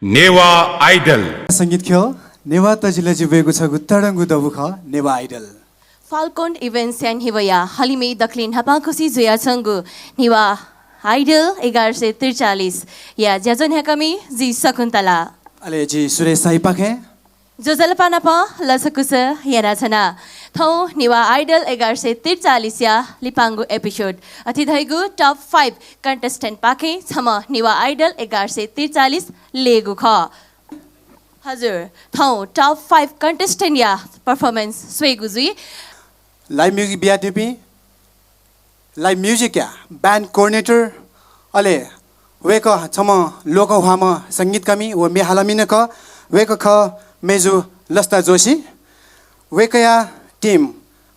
Newa idol संगीत ख्यो नेवा तजिले जिबेको छ गुत्तडंगु दबुख Newa idol Falcon events and हिवया हलिमे दक्लिन हपाखुसी जोया छंगु नेवा आइडल 1143 या ज्याजन हेकमी जी शकुन्तला अले जी श्रेष्ठ इपाखे जो जलपाना प लसकुस याना छना थौ नेवा आइडल 1143 या लिपांगु एपिसोड अतिथैगु टप 5 कन्टेस्टेन्ट पाखे छम नेवा आइडल 1143 लेगु ख हजुर थौ टप 5 कन्टेस्टेन्ट या परफॉर्मेंस स्वेगु जुई लाइभ म्युजिक बिया टिपी लाइभ म्युजिक या बैंड कोअर्डिनेटर अले वेक छम लोक हाम संगीत कमी व मे हालमिन क वेक ख मेजु लस्ता जोशी वेकया टीम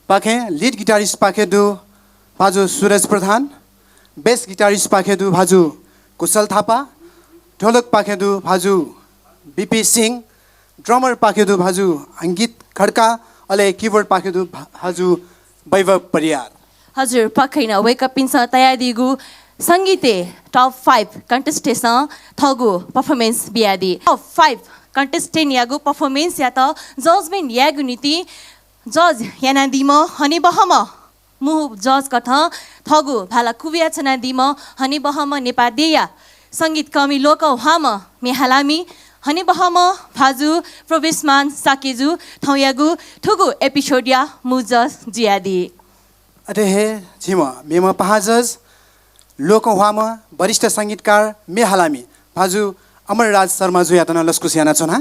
पाखे लीड गिटारिस्ट पाखे दु भाजु सूरज प्रधान बेस गिटारिस्ट पाखे दु भाजु कुशल थापा ढोलक पाखे दु भाजु बीपी सिंह ड्रमर पाखे दु भाजु अंकित खड्का अले कीबोर्ड पाखे दु भाजु वैभव परियार हजुर पखैन वेकअप पिन्छ तयारीगु संगीते टप 5 कन्टेस्टेसन थगु परफॉर्मेंस बियादी टप 5 कन्टेस्टेन्ट यागु परफॉर्मेंस या त जजमेन्ट यागु नीति जज याना दिम हनी बहम मु जज कथ थगु भाला कुबिया छना दिम हनी बहम नेपादेया संगीत कमी लोक हाम मेहालामी हनी बहम भाजु प्रवेशमान साकेजु थौयागु ठुगु एपिसोड या मु जज जियादी अरे हे झिम मेमा पहाजज लोक हाम वरिष्ठ संगीतकार मेहालामी भाजु अमर शर्मा जो यातना लस्कुसियाना छना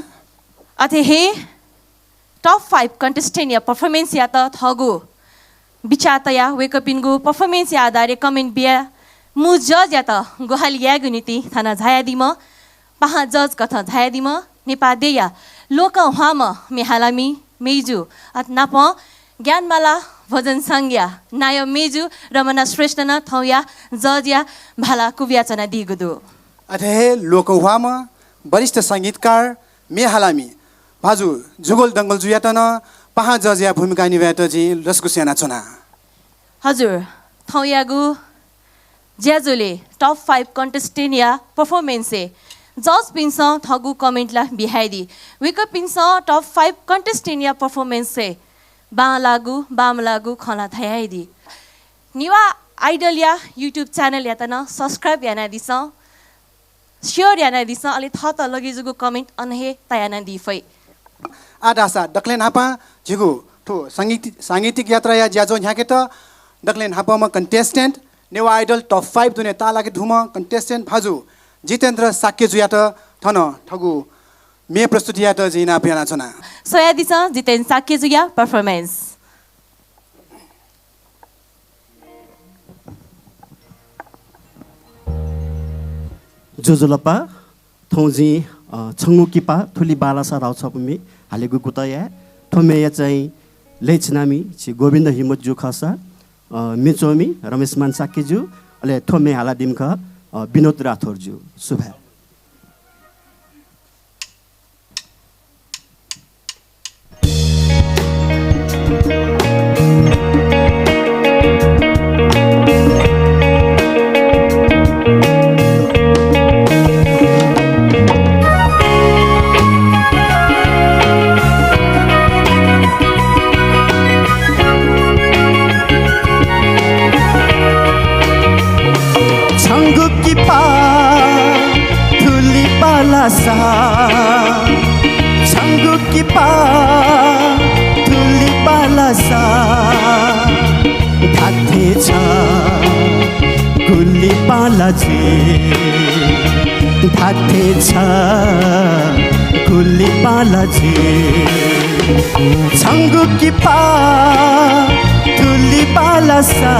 अथे हे टप 5 कन्टेस्टेन्ट या परफॉर्मेंस या त थगु बिचातया वेकअपिनगु परफॉर्मेंस या आधारे कमेन्ट बिया मु जज या त गोहाल यागु नीति थाना झाया दिम पहा जज कथ झाया दिम नेपादेया लोक हाम मेहालामी मेजु अत नाप ज्ञानमाला भजन संज्ञा नाय मेजु रमना श्रेष्ठ न थौया जज या भाला कुबियाचना दिगुदु अथे लोक हाम वरिष्ठ संगीतकार मेहालामी भाजु जुगोल दंगल जुयातन पहा जज या भूमिका निभाएत जी लस्कुसियाना छना हजुर थौयागु ज्याजुले टप 5 कन्टेस्टेन्ट या परफॉर्मेंस जज पिन्छ थगु कमेन्ट ला बिहाइदी वेक पिन्छ टप 5 कन्टेस्टेन्ट या परफॉर्मेंस बाम लागु खला थायाइदी नेवा आइडल या युट्युब च्यानल या तना सब्स्क्राइब याना दिस शेयर याना दिस अलि थत लगिजुगु कमेन्ट अनहे तयाना दिफै आदासा दक्लेन हापा झिगु ठो सांगीतिक यात्रा या ज्याजो ह्याके त दक्लेन हापामा कन्टेस्टेन्ट नेवा आइडल टप 5 दुने ता लागे धुम कन्टेस्टेन्ट भाजु जितेन्द्र साक्य जुया त थन ठगु मे प्रस्तुति या त जिना पियाना छना सोया दिस जितेन्द्र साक्य जुया परफॉर्मेंस जोजोलपा थौजी छंगु किपा थुली बालासा राउ छपमी हालेगु गुतया थोमेया चाहिँ लेचनामी छि गोविन्द हिमत जु खसा मिचोमी रमेशमान साकेजु अले थोमे हाला दिमख विनोद राठौर जु शुभ छंगु की पा तुली बालासा धाथे छ गुली बालाजी धाथे छ गुली बालाजी छंगु की पा तुली बालासा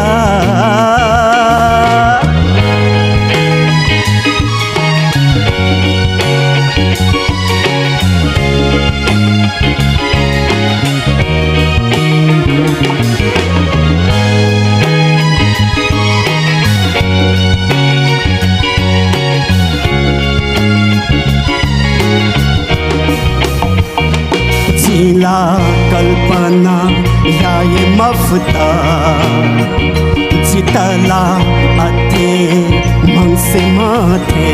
जिला कल्पना या ये मफता जितला अथे मंग से माथे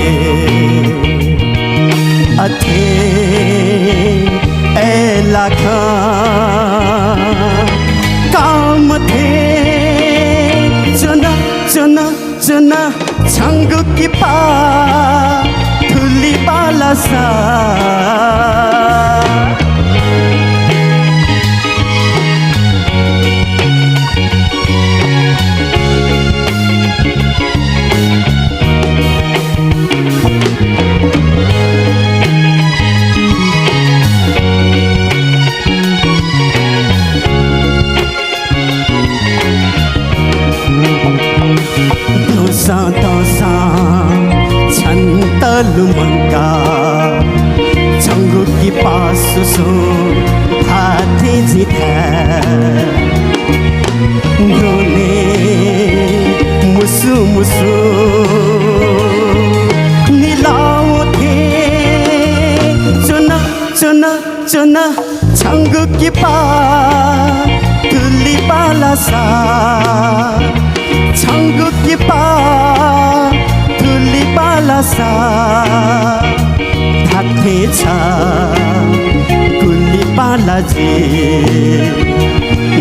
थे ए लाखा काम थे चुना चुना चुना छंगु की पा थुली बाला सा दोसा छन्तलु मंका छंगु की पास सो हाथे जिता दोने मुसु मुसु नीलाओ थे चुना चुना चुना छंगु की पा तुली बाला सा छंगु की पा तुली बाला सा थाथे छा गुली बाला जी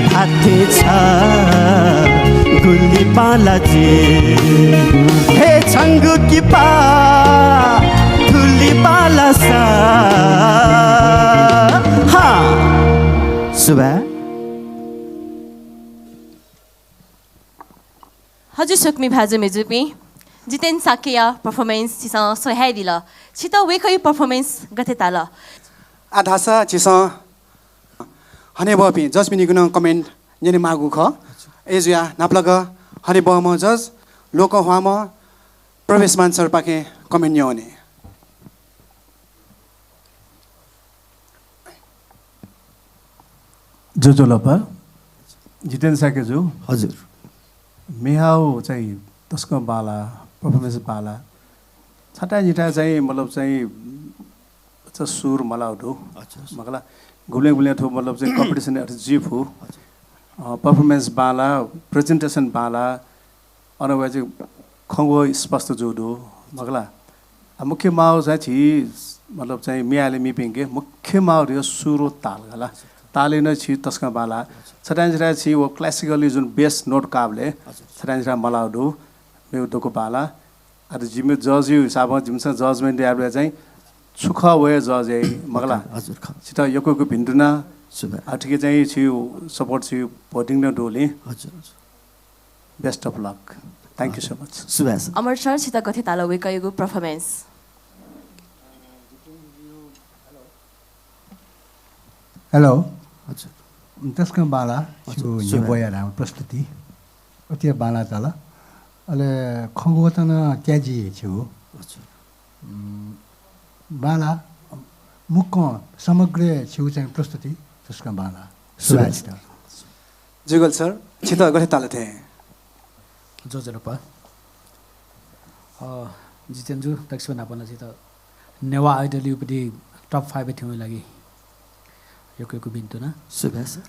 थाथे छा गुली बाला जी हे छंगु की पा तुली बाला सा हाँ सुबह हजुर सक्मी भाजु मेजुपी जितेन साकिया परफॉर्मेंस चिसा सोहाय दिल छितो वेखै परफॉर्मेंस गथे ताल आधासा चिसा हने बपि जज मिनि गुन कमेन्ट नेने मागु ख एजुया नाप्लग हने बम जज लोक हवाम प्रवेशमान सरपाके कमेन्ट न्योने जोजोलपा जितेन साकेजु हजुर मेहाउ चाहिँ तस्को बाला परफॉर्मेंस बाला छटा जिटा चाहिँ मतलब चाहिँ अच्छा सुर मलाउडो मगला गुले गुले थो मतलब चाहिँ कम्पिटिसन अथ जिफ हो परफॉर्मेंस बाला प्रेजेन्टेसन बाला अनवा चाहिँ खंगो स्पष्ट जोडो मगला मुख्य माउ चाहिँ छि मतलब चाहिँ मियाले मिपिङके मुख्य माउ रे सुरो ताल गला ताले न छि तस्का बाला छटान्जरा छि वो क्लासिकली जुन बेस नोट काबले छटान्जरा मलाउडो मे दोको बाला अ जिमे जज यु हिसाब जिमस जजमेन्ट याबले चाहिँ सुख वे जज ए मगला हजुर ख छिटा यकोको भिन्डुना सुबह अठिके चाहिँ छि सपोर्ट छि भोटिङ न डोले हजुर best of luck thank you so much सुबह अमर सर छिता गथे ताल वेखैको परफॉर्मेंस हेलो हजुर त्यसको बाला छु बोया राम प्रस्तुति अति बाला तल अले खंगोतन त्याजी छु हजुर बाला मुख समग्र छु चाहिँ प्रस्तुति त्यसको बाला सुभाषित जुगल सर छिता गथे ताल थे जोजरपा जितेन्जु तक्सु नापना चाहिँ त नेवा आइडल युपति टप 5 थियो लागि यो कोको बिन्तु न सुबह सर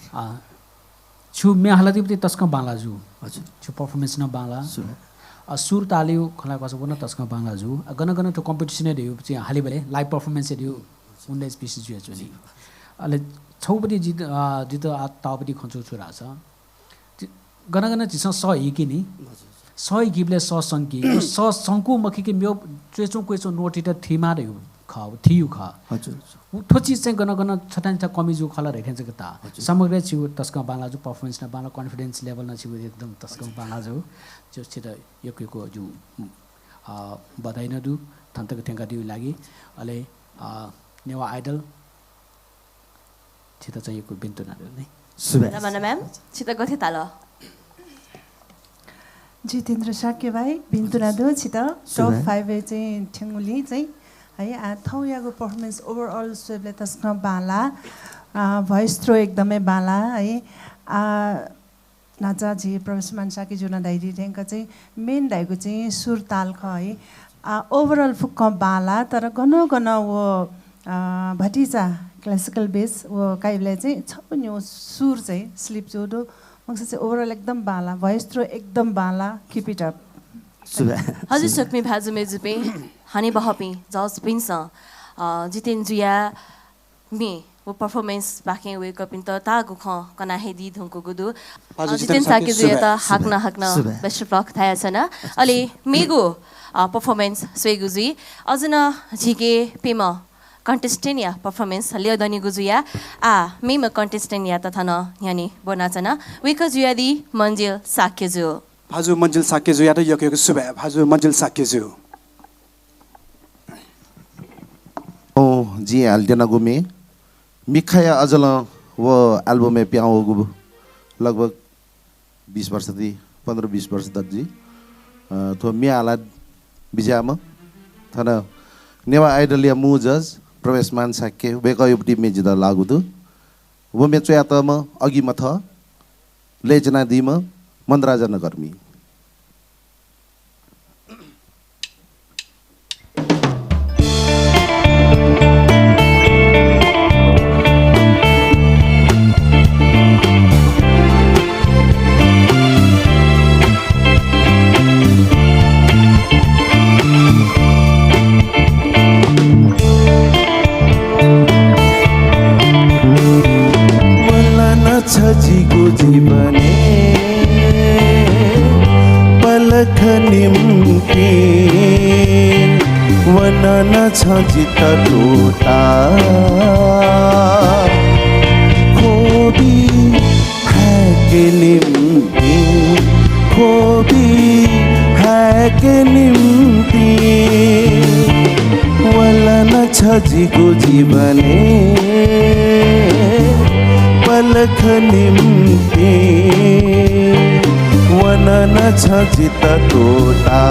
छु मे हालति तस्का बाला जु हजुर छु परफॉर्मेंस न बाला सुबह सुर तालियो खला कसो बन तस्का बाला जु गन गन तो कम्पिटिसन दियो चाहिँ हाली बेले लाइभ परफॉर्मेंस दियो 19 पीस जु नि अले छौपटी जित जित तापटी खन्चो छुरा छ गन गन चिस स हिकी नि स हिकीले स संकी स संकु मखी के म्यो चेचो क्वेचो नोटिट थीमा रे ख थियु ख हजुर थोची चाहिँ गन गन छटान छ कमी जु खला रेखेन्छ के ता समग्र छु तस्का बाला जु परफॉर्मेंस न बाला कॉन्फिडेंस लेभल न छु एकदम तस्का बाला जु जो छिट यको जु बधाई न दु थन्तक थ्यांका दिउ लागि अले नेवा आइडल छिट चाहिँ यको बिन्तु न नै सुबह रमना म्याम छिता गथे ताल जितेन्द्र शाक्य भाइ बिन्तुनादो छित टप 5 चाहिँ ठेंगुली चाहिँ है थौयाको पर्फर्मेन्स ओभरअल स्वेबले तस्न बाला भोइस थ्रो एकदमै बाला है नाचा झी प्रवेशमान साकी जुना दाइरी ठ्याङ्क चाहिँ मेन दाइको चाहिँ सुर ताल ख है ओभरअल फुक्क बाला तर गन गन वो भटिजा क्लासिकल बेस वो काइबले चाहिँ छपुन्यो सुर चाहिँ स्लिप जोडो मक्स चाहिँ ओभरअल एकदम बाला भोइस थ्रो एकदम बाला किप इट अप हजुर सक्मी भाजु मेजुपे हानि बहपी जज पिन्स जितेन जुया मे वो परफॉर्मेंस बाकी वे कपिन तो तागु ख कना हे दी धुंको गुदु जितेन साके जुया त हाक्न बेस्ट ब्लॉक थाया छन अले मेगु परफॉर्मेंस स्वेगुजी अजना झिके पेम कन्टेस्टेन्ट या परफॉर्मेंस लियोदनी गुजुया मेम कन्टेस्टेन्ट या तथा न यानी बनाचना वेक जुया दी मंजिल साकेजु भाजु मंजिल साकेजु या त यके सुबे भाजु मंजिल साकेजु ओ जी आल्देना गुमे मिखाया अजल वो एल्बम में प्याओ गु लगभग 20 वर्ष दी 15-20 वर्ष तक जी तो मिया आला बिजाम थना नेवा आइदल या मु जज प्रवेशमान शाक्य वेक युपटी मेजिदा लागुदु वो मे चयातम अघि मथ लेजना दिम मन्द्राजन कर्मी छजीको जीवने पलक निम्ति वनन छजित टोटा खोबी है के निम्ति खोबी है के निम्ति वलन छजीको जीवने पलक निम्ति वनन छजित टोटा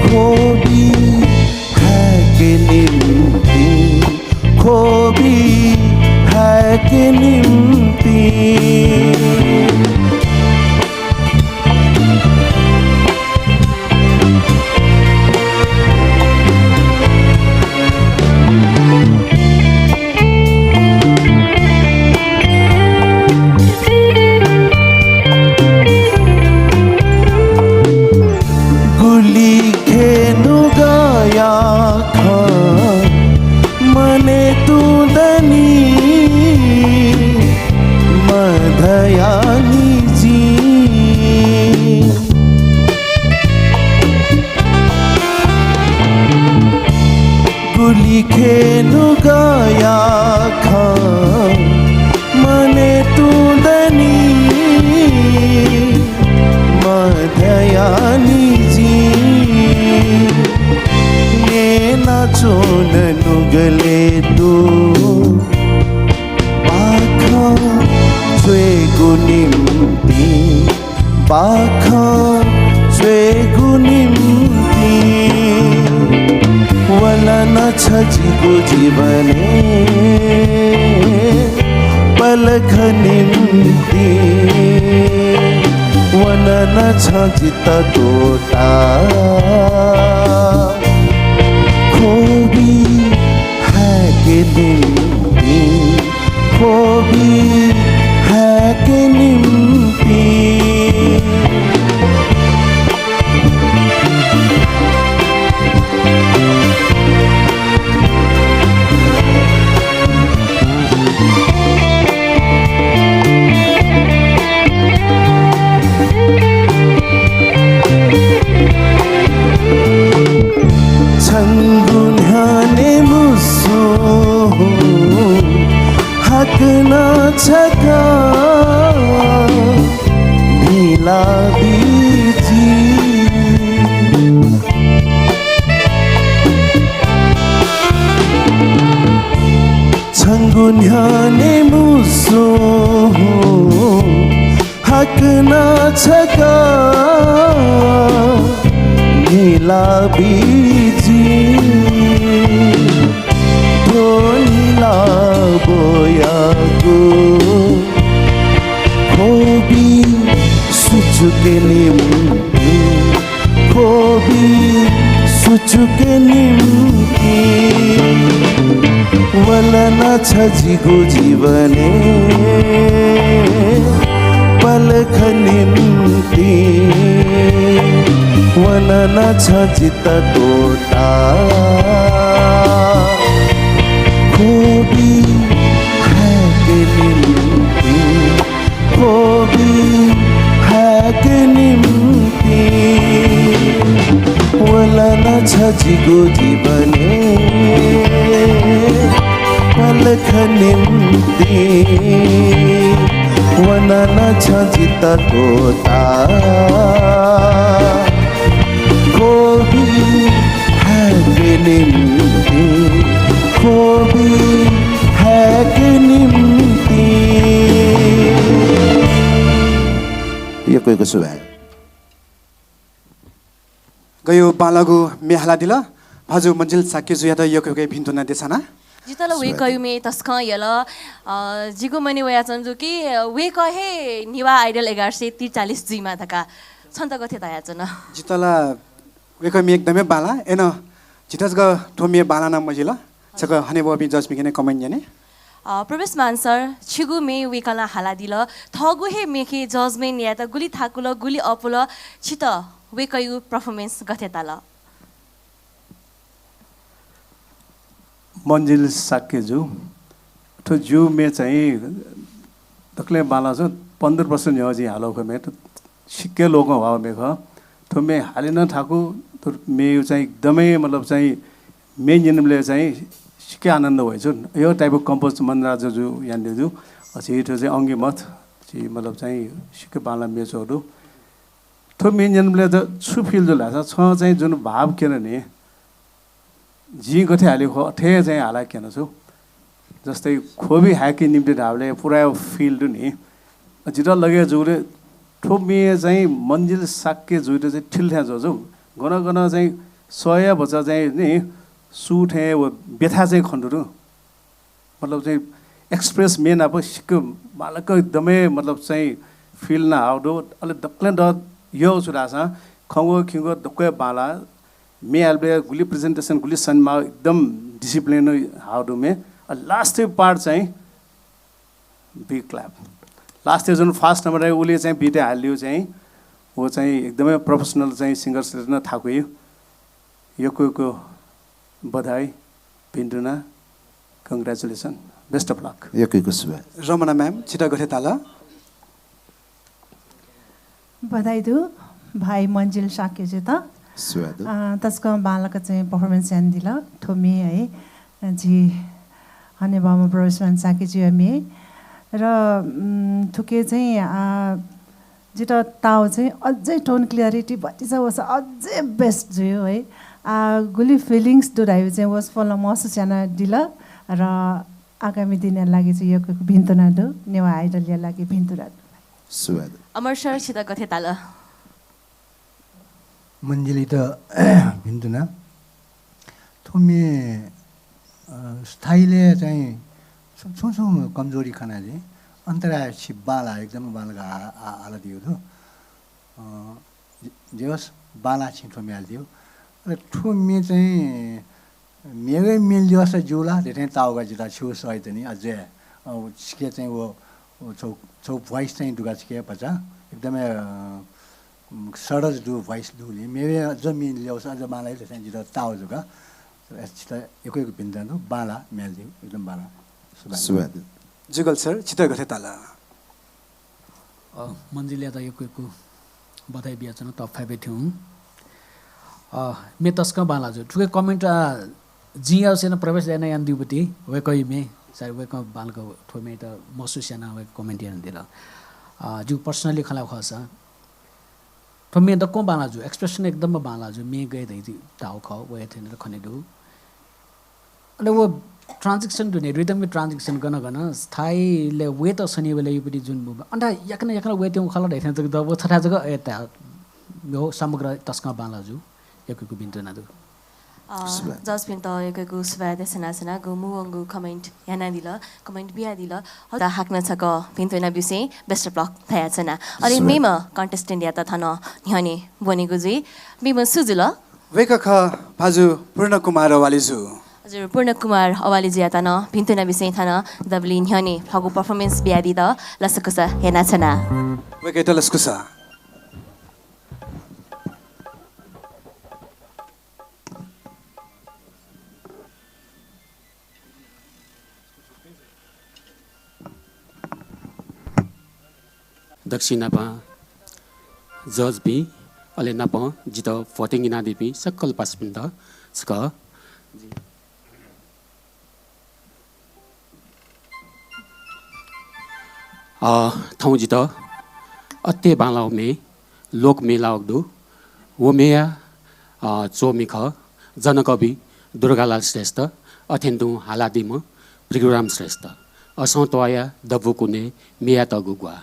खोबी है के निम्ति खोबी है के निम्ति खेनु गया खान मने तुंदनी मधयानी जी ने नाचोन नुगले तो बाखा स्वे गुनिम्ति बाखा स्वे गुनिम्ति वलन छजिको जीवने पलक निम्ति वलन छजित टोटा खोबी है के निम्ति खोबी है के निम्ति छंगुन्हाने मुसो हक ना छका ढीला बीजी छंगुन्हाने मुसो हक ना छका नीला बीजी तो नीला बोया को खोबी सुचुके निम्ति खोबी सुचुके निम्ति वलन छजिको जीवने पलक निम्ति वनन छ जित तोटा खोबी है के निम्ति खोबी है के निम्ति वलन छ जिगो जीवने पलख निम्ति वनन छ जित तोता खोबी है के निम्ति खोबी है के निम्ति यो कोही कसो भयो गयो बालागु मेहला दिल भाजु मंजिल साक्य जुया त यो कोही भिन्तुना देसाना जितल वे कयुमे तस्क यल जिगो मनि वया चन्जु कि वे कहे निवा आइडल 1143 जी मा थका छन्त गथे तया चन जितला वे कमी एकदमै बाला एन जितस ग थोमिए बाला ना मजिला छक हने बबी जज मिकने कमेन्ट जने प्रवेशमान सर छिगु मे वेकला हाला दिल थगु हे मेखे जजमेन्ट या त गुली थाकुल गुली अपुल छित वे कयु परफॉर्मेंस गथे ताल मन्जिल साक्य जु तो जु मे चाहिँ तकले बाला छ 15% यजी हालो खमे त सिक्के लोग भाव मेख तो मे हालिन ठाकु तो मे चाहिँ एकदमै मतलब चाहिँ मेन जिनले चाहिँ सिक्के आनन्द भएछ यो टाइपको कम्पोज मनराज जु यान्डे जु अछि त्यो चाहिँ अंगी मत चाहिँ मतलब चाहिँ सिक्के बाला मेचहरु तो मेन जिनले त छु फिल जो लाग्छ छ चाहिँ जुन भाव केन नि जी गथे हालेको ठे चाहिँ हाला केन छु जस्तै खोबी हाकी निम्ति ढावले पुरा फिल्ड नि जिरा लगे जुले ठोमे चाहिँ मन्जिल साक्के जुइले चाहिँ ठिल्ठ्या जो गन गन चाहिँ 100 बच्चा चाहिँ नि सुठे व व्यथा चाहिँ खण्डुरु मतलब चाहिँ एक्सप्रेस मेन अब सिक्क बालक एकदमै मतलब चाहिँ फिल न हाउडो अलि दक्ले द यो सुराछ खंगो खिंगो दक्के बाला मे अलबे गुली प्रेजेन्टेसन गुली सनमा एकदम डिसिप्लिन हाउडो मे लास्ट पार्ट चाहिँ बिग क्ल्याप लास्ट जुन फर्स्ट नम्बर उले चाहिँ बिटे हाल्यो चाहिँ वो चाहिँ एकदमै प्रोफेसनल चाहिँ सिंगर न थाको यो को बधाई पिन्टुना कंग्रेचुलेसन बेस्ट अफ लक यो को सुबह रमना मैम छिटा गथे ताल बधाई दु भाइ मन्जिल साक्य जे त तस्को बालक चाहिँ परफॉर्मेंस यान दिल थोमी है जी हने बामा प्रवेशमान साक्य जी मे र थुके चाहिँ जिता ताउ चाहिँ अझै टोन क्लियरिटी भति छ वस अझै बेस्ट जुयो है गुली फिलिङ्स दुरायो चाहिँ वस फल महसुस याना दिल र आगामी दिनहरु लागि चाहिँ यो भिन्तुना दु नेवा आइडल लागि भिन्तुना सुवाद अमर सर छिता गथे ताल मन्जिली त भिन्तुना थोमे स्थायीले चाहिँ छोसो कमजोरी खाना चाहिँ अन्तराय बाला एकदम बालका आला दियो तो जेवस बाला छिटो म्याल्दियो र ठुमे चाहिँ मेरै मेल जेवस जुला धेरै ताउगा जिता छु सहित नि अझै के चाहिँ वो छौ भोइस चाहिँ दुगा के पचा एकदमै सरज दु भोइस दुले मेरे अझ मेल ल्याउँछ अझ बाला चाहिँ जिता ताउ जुगा छिटा एकै भिन्दा बाला म्याल्दियो एकदम बाला सुवाद जुगल सर छिटा गथे ताल मन्जिलले त यो बधाई बियाचन टप 5 थियौं मे तस्क बाला जो ठुके कमेन्ट जिया सेन प्रवेश लेन यान दिबती वे कहि मे सर वे क बालको ठोमे त महसुस याना वे कमेन्ट यान दिला जु पर्सनली खला खसा ठोमे त को बाला जो एक्सप्रेसन एकदम बाला जो मे गए दै ताउ ख वे थिन र खने दु अनि वो ट्रान्जेक्सन दुने रिदम में ट्रान्जेक्सन गन गन स्थायीले वे त शनिबारले युपटी जुन मुभ अन्डा yakna वे त्यो खला दैथन त व छठा जग एता यो समग्र तस्का बालाजु एकको बिन्तो नादु जसपिन त एकको सुवाद सना सना गु मुवंगु कमेन्ट याना दिल कमेन्ट बिया दिल हता हाक्न छक पिन्तो ना बिसे बेस्ट ब्लक थया छना अनि मेम कन्टेस्टेन्ट या त थन न्हने बनेगु जी मेम सुजुल वेक ख भाजु पूर्ण कुमार वालिजु हजुर पूर्ण कुमार अवाली जिया तन भिन्तुना विषय थान दबलिन ह्यने फगु परफॉर्मेंस बियादी द लसकुसा हेना छना वेके त लसकुसा दक्षिणा पा जज भी अले ना पा जितो फोटिंग इना दिपी सकल पास पिंदा सका थाउ जितो अत्ते बालाव में लोक मेलाव दो वो मेया चोमिख जनकवि दुर्गालाल श्रेष्ठ अथेन्दु हालादिम प्रिगुराम श्रेष्ठ असन्तवाया दबुकुने मिया तगुगुआ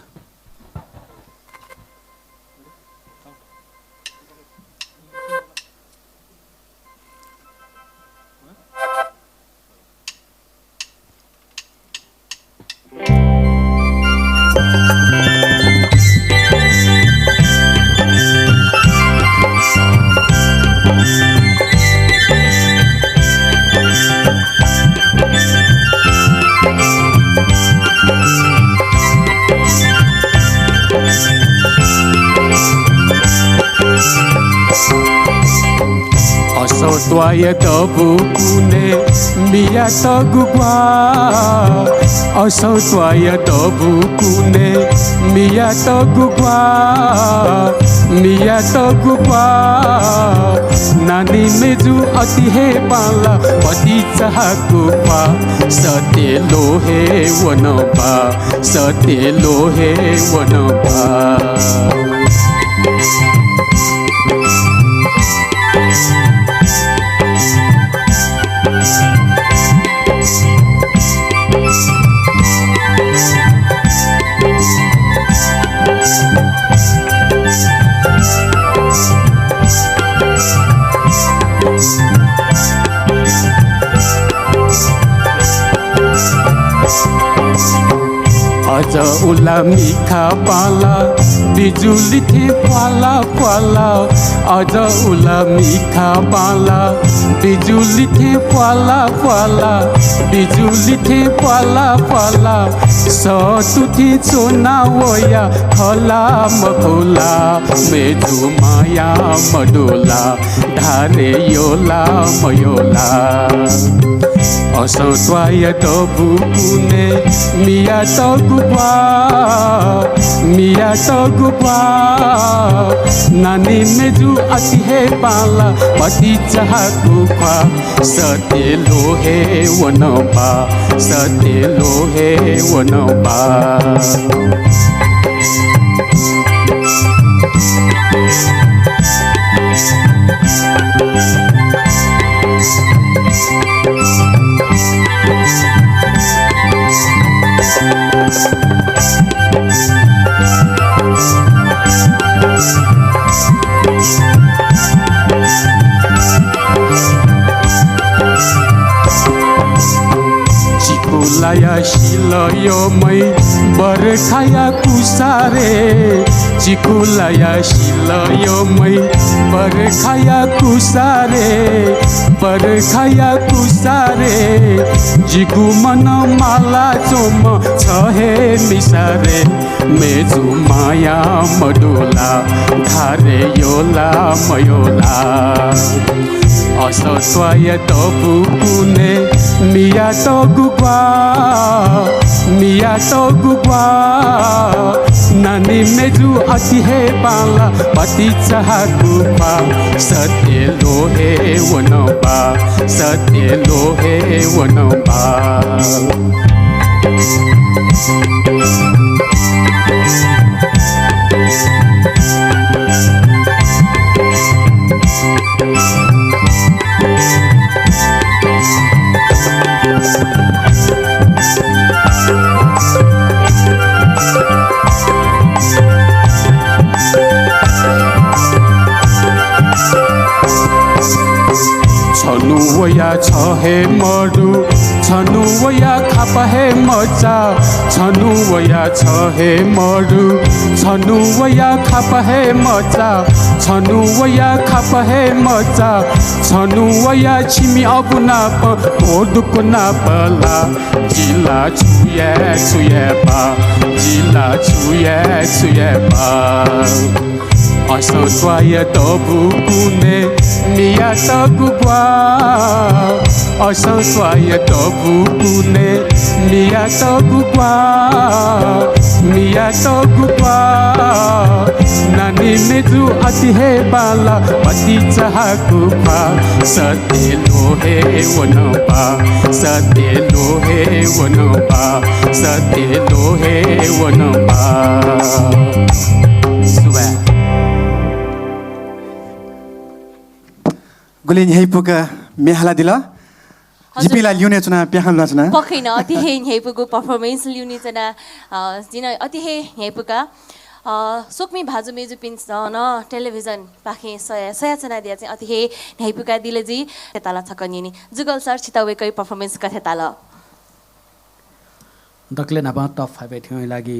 असोत्वाय दबुकुने मिया तगुगुआ असोत्वाय दबुकुने मिया तगुगुआ नानी मेजु अति हे पाला पति चाहको पा सते लोहे वनपा सते लोहे वनपा अज उला मिखा पाला बिजुली थे पाला पाला अज उला मिखा पाला बिजुली थे पाला पाला बिजुली थे पाला पाला सतुथी चोना वया खला मखोला मेजु माया मडोला धारे योला मयोला असोत्वाय दबुकुने मिया तगुपा नानी मेजु अति हे पाला पति चाहको पा सते लोहे वनपा सते लोहे वनपा चिकुलाया शिलयो मै बरखाया कुसारे चिकुलाया शिलयो मै बरखाया कुसारे जिगु मन माला चोम छहे मिसारे मेजु माया मडोला धारे योला मयोला असोत्वाय दबुकुने मिया तगुगुआ नानी मेजु अति हे पाला पति चाहको पा सते लोहे वनपा सते लोहे वनपा छनु वया छहे मरु छनु वया खापहे मचा छनु वया छहे मरु छनु वया खापहे मचा छनु वया खापहे मचा छनु वया छिमी अबुना प ओदुको ना पला जिला छुए पा जिला छुए पा असोत्वाय दबुकुने मिया गुगुआ असंस्वाय बुकुने मिया गुगुआ नानी मेजु अति हे बाला अति चाहा गुफा सते लोहे वनपा सते लोहे वनपा सते लोहे वनपा सुबह गुलिन यही पुका मेहाला दिला जिपिला ल्युने चुना प्याहल लचना पखैन अति हे हेपुको परफॉर्मेंस ल्युने चना जिन अति हे हेपुका सोक्मी भाजु मेजु पिन्स न टेलिभिजन पाखे सया चना दिया चाहिँ अति हे हेपुका दिलेजी तेताला छकनिनी जुगल सर छितावेकै परफॉर्मेंस कथे ताल दक्ले नापा टप 5 थियो लागि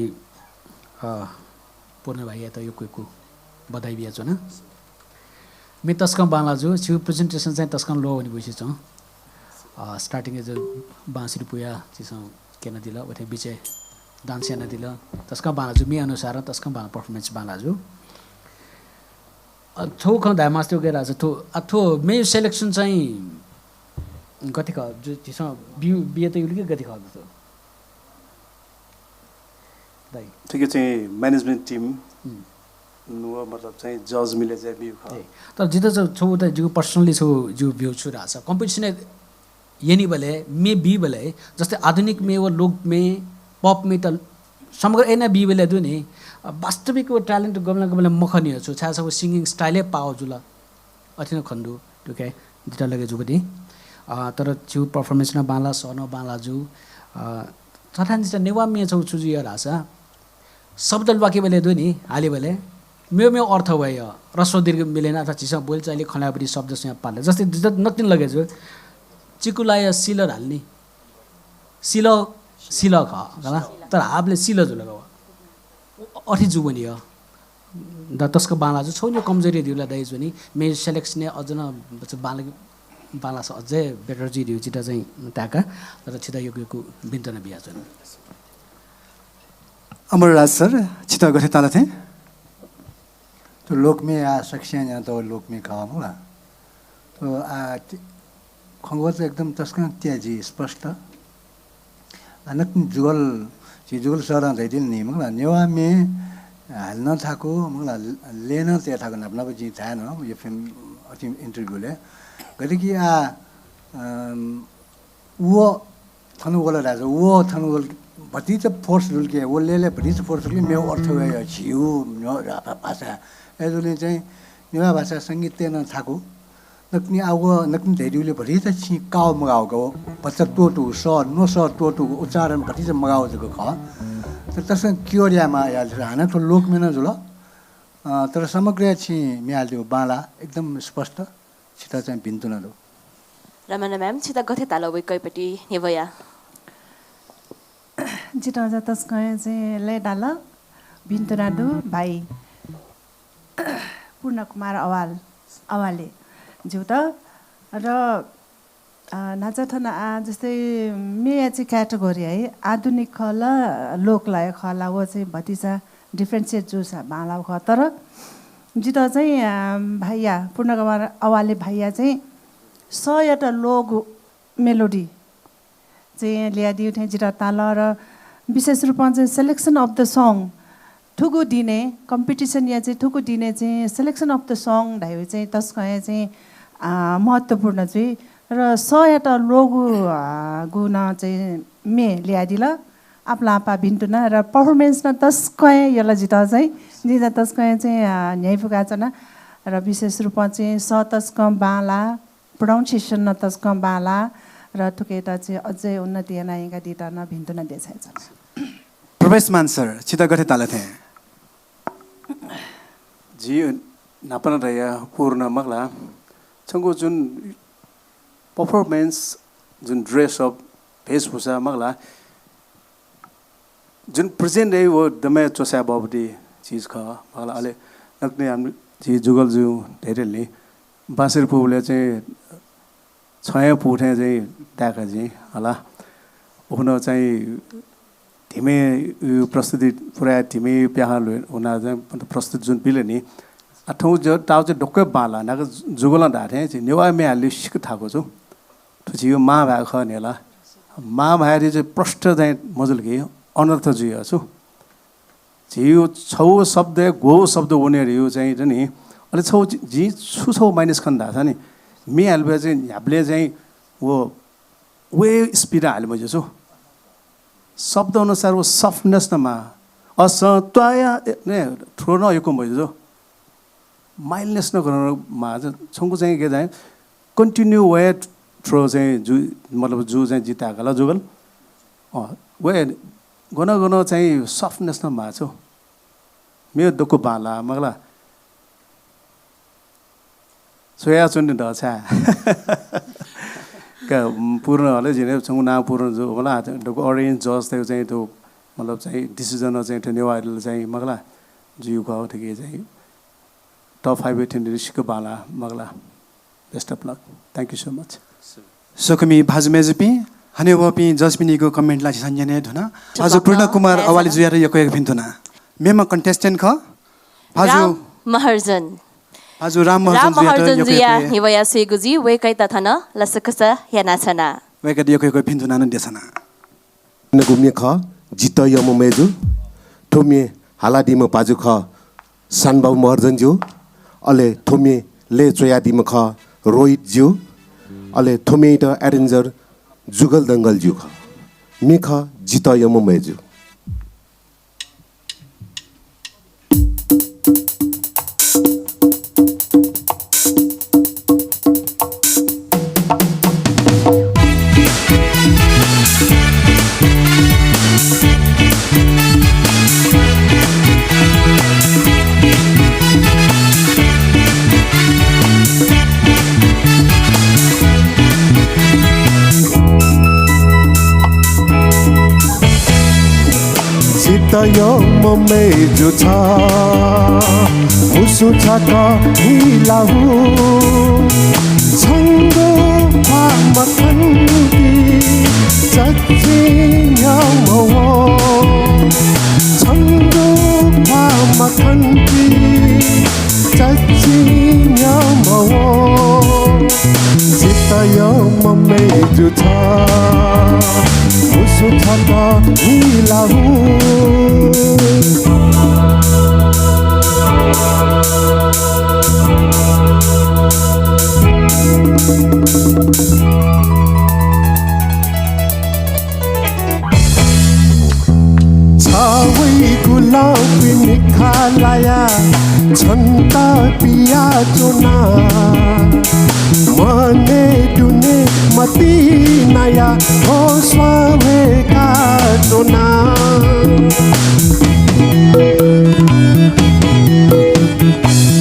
पूर्ण भाइ त यो कोइको बधाई बिया छ न मे तस्कम बालाजु छिउ प्रेजेन्टेसन चाहिँ तस्कम लो भने बुझि छ स्टार्टिङ एज बाँसुरी पुया चिसो केना दिला वथे बिचे डान्स याना दिला तस्कम बालाजु मे अनुसार तस्कम बाला परफॉर्मेंस बालाजु थो ख दामास त्यो गेरा छ थो मे सिलेक्सन चाहिँ गति ख जो चिसो बिए त युलि गति ख त दाइ ठिकै चाहिँ म्यानेजमेन्ट टिम नुवा मतलब चाहिँ जज मिले चाहिँ भ्यू ख तर जित छौ त जो पर्सनली छौ जो भ्यू छु रहा छ कम्पिटिसन यनी बले मे बी बले जस्तै आधुनिक में व लोक में पप में त समग्र एना बी बले दु नि वास्तविक वो ट्यालेन्ट गमला गमला मखनी छु छा सब सिंगिङ स्टाइलै पाओ जुला अथिन खण्डु टुके जिता लगे जुबदी तर छु परफॉर्मेंस न बाला सन बाला जु तथा जिता नेवा मे छौ छु यो रहा छ शब्द वाक्य बले दु नि हाले बले मे अर्थ भयो रस्व दीर्घ मिलेन अथवा चिसा बोलचाली खनापरि शब्द यहाँ पाल्ने जस्तै नतिन लगेछु चिकुलाय सिलर हाल्ने सिल ख होला तर हाबले सिल जुल अठी जु बनि हो द तस्को बाला जो छौ नि कमजोरी दिउला दाइ जुनी मे सेलेक्सन अझ न बाला छ अझै बेटर जी दिउ चिटा चाहिँ ताका तर छिटा योगको बिन्तन बिया छ अमर राज सर छिटा गथे ताला थे तो लोक में आ सक्ष्या यहाँ तो लोक में काम होला तो खंगवत एकदम तस्कन त्याजी स्पष्ट अनक जुगल जुगल सर धैदिल नि मगला नेवा में हाल्न थाको मगला लेन त्या थाको नपना जी थान यो फिल्म अति इन्टरभ्यू ले गरे कि वो थनु गोला राज वो थनु गोल भति त फोर्स रुल के वो ले भति त फोर्स रुल मे अर्थ भयो छिउ नो भाषा एजोले चाहिँ नेवा भाषा संगीत तेन थाको नक्नी आगो नक्नी धेरिउले भरि त छि काउ मगाउको बच्चा टोटु स नो स टोटु उच्चारण भरि त मगाउ जको ख त तस क्योरियामा याल हाना त लोक मेन जुल तर समग्र छि म्याल दिउ बाला एकदम स्पष्ट छिटा चाहिँ भिन्तु न दो रमना म्याम छिटा गथे तालो वैकैपटी नेवया जिटा जा तस्कय चाहिँ ले डाल भिन्तु न दो भाइ पूर्ण कुमार अवाले जिउ त र नाचथन जस्तै मेया चाहिँ क्याटेगोरी है आधुनिक खला लोकलय खला वो चाहिँ भतिसा डिफ्रेन्सिएट जो छ बाला ख तर जित चाहिँ भाइया पूर्ण कुमार अवाले भाइया चाहिँ 100 लोक मेलोडी चाहिँ ल्याइदियो थिएँ जिता ताल र विशेष रूपमा चाहिँ सेलेक्सन अफ द सङ ठुगु दिने कम्पिटिसन या चाहिँ ठुगु दिने चाहिँ सेलेक्सन अफ द सङ ढाइ चाहिँ तस्को चाहिँ महत्त्वपूर्ण चाहिँ र 100 लोगु गुना चाहिँ मे ल्याइदिला आपला आपा भिन्तुना र पर्फर्मेन्स न तस्को यसलाई जिता चाहिँ जिता तस्को चाहिँ न्याय पुगा छ न र विशेष रूपमा चाहिँ तस्को बाला प्रोनाउन्सिएसन न तस्को बाला र ठुकेटा चाहिँ अझै उन्नति नायिका दिटा न भिन्तुना देखाइ छ प्रवेशमान सर छिटा गथे ताला थे जी नापन रया पूर्ण मगला छंगो जुन परफॉर्मेंस जुन ड्रेस अप वेशभूषा मगला जुन प्रेजेन्ट है वो दमे चोसा बाबडी चीज ख मगला अले नक्ने हामी जी जुगल जु धेरैले बाँसुरी पुले चाहिँ छय पुठे चाहिँ टाका चाहिँ होला उन चाहिँ धीमे प्रस्तुति पुरा धीमे प्याहाल हुना चाहिँ प्रस्तुत जुन पिले नि 아통 저 다우저 독게 발라 나가 주글랑 다थे 지 नेवा में हाले सिक थाको छु छि यो मा भा खनेला मा भाइले चाहिँ प्रष्ट चाहिँ मजल के अनर्थ जुयो छु जियो छौ शब्द गो शब्द हुने यो चाहिँ नि अलि छौ जी छु छौ माइनस खन्दा छ नि मे हालबे चाहिँ ह्याबले चाहिँ वो वे स्पिड हाल मजे छु शब्द अनुसार वो सफ्टनेस नमा अस त्वया ने थ्रो न यो कोम भइजो माइल्डनेस न गर्न मा छंगु चाहिँ के चाहिँ कन्टिन्यू वे थ्रो चाहिँ जु मतलब जु चाहिँ जिता गला जुगल वे गन चाहिँ सफ्टनेस न मा छु मेरो दुखो बाला मगला सोया चुन्ने दछा का पूर्ण हले जिने छंगु ना पूर्ण जो होला दुखो ऑरेंज जस चाहिँ त्यो मतलब चाहिँ डिसिजन चाहिँ त्यो नेवा आइडल चाहिँ मगला जिउ गाउ ठिकै चाहिँ टप 5 18 रिस्क बाला मगला best of luck thank you so much सोकमी भाजमेजपी हनेवपी जस्मिनीको कमेन्टलाई सञ्जने धुना आज पूर्ण कुमार अवाली जुयार यको एक भिन्थुना मेमा कन्टेस्टेन्ट ख भाजु महर्जन आज राम महर्जन जुया हिवया सेगुजी वेकै तथन लसकसा हेना छना वेकै यको एक भिन्थुना न देसना नगुम्य ख जित यम मेजु थोमे हालादिम पाजु ख सानबाउ महर्जन ज्यू अले थोमे ले चोयादिम ख रोहित ज्यू अले थोमे द एरेन्जर जुगल दंगल ज्यू ख मिख जित यम मेजु यो मम्मे जो छ उसु छ क हिलाहु छंगो मखन्ती सच्ची न्यामो छंगो मखन्ती सच्ची न्यामो जित यो मम्मे जो छ उसु छ क हिलाहु छावै गुलाबी निखालाया छन्ता पिया चुना मने दुने मती नया हो स्वावे का चुना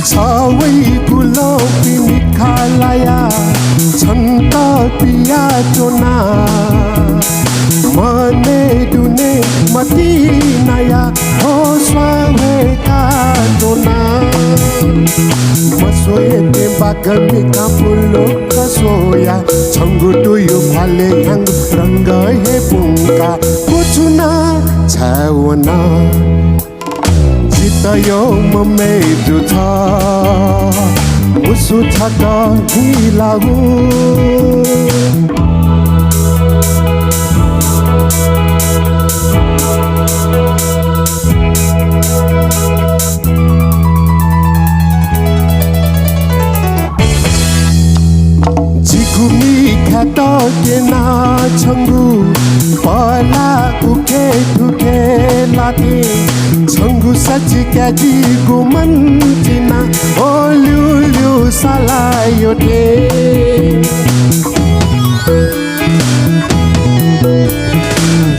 छावै गुलाबी निखालाया छन्ता पिया चुना मने दुने मती नया हो स्वावे का चुना मसोये ते बागमी का पुलो कसोया छंगु टुयु भाले हंग रंग हे पुंका कुचुना छावना जित यो ममे जुथा उसु छका हिलागु ख्यात के ना छंगु पला उके ठुके लाते छंगु सच क्या जी गुमन जिना ओ ल्यू साला योटे